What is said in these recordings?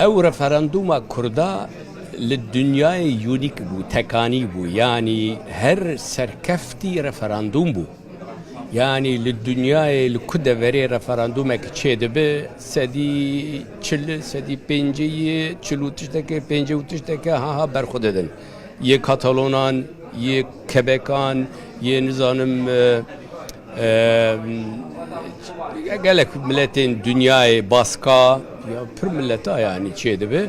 او referanduma Kurda li dünyayê yûnîk bû, tekanî bû. Yani her serkeftî referandum bû. Yani li dünyayê li ku deverê referandumek çê dibe sedî çil, sedî pênceyê, çil û tiştekê, pêncê û tiştekê berxwe didin. Yê Katalonan, yê Kebekan, yê nizanim gelek milletên dünyayê Baska ya pir milleta yani çê dibe.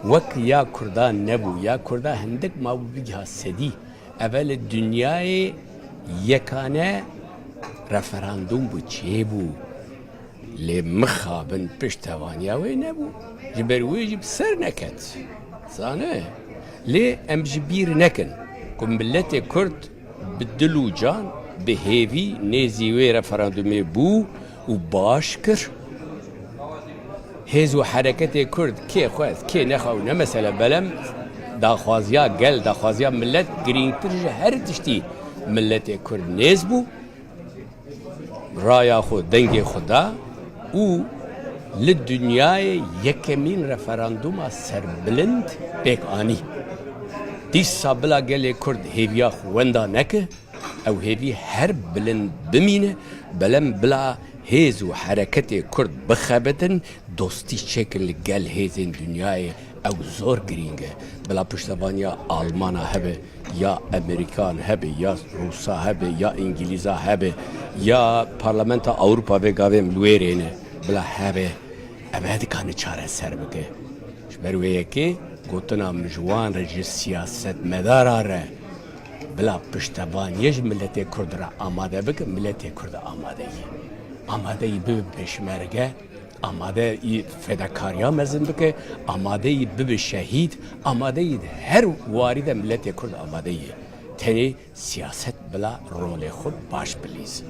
Wek ya Kurda nebû. Ya Kurda hindik mabû bigiha sedî. Evel li dünyayê yekane referandum bû çê bû. Lê mixabin piştevaniya wê nebû. Ji ber wê jî ser neket. Zane. Lê em ji bîr nekin ku milletê Kurd bi dil û can bi hêvî nêzî wê referandumê bû û baş kir. Hêz û hereketê Kurd kê xwest, kê nexwe ne mesele belem daxwaziya gel, daxwaziya millet girîngtir ji her tiştî milletê Kurd nêz bû. Raya xwe dengê xwe da û li dünyayê yekemîn referanduma serbilind pêk anî. Dîsa bila gelê Kurd hêviya xwe wenda neke, ew hêvî her bilind bimîne, belem bila hêz û hereketê Kurd bixebitin, dostî çêkin li gel hêzên dünyayê ew zor girîng e. Bila piştevaniya Almana hebe, ya Amerikan hebe, ya Rusa hebe, ya İngilîza hebe, ya Parlamenta Avrupa vê gavên wêrê ne bila hebe, ev dikane çareser bike. Ji ber wê yekê gotina mijwan re ji siyasetmedara re bila piştevaniya ji milletê Kurd re amade bike, milletê Kurd amade ye. Amadeyî bibe peşmerge, amadeyî fedakariya mezin bike, amadeyî bibe şehîd, amadeyî her warî de milletê Kurd amade ye. Tenê siyaset bila rolê xwe baş bilîz.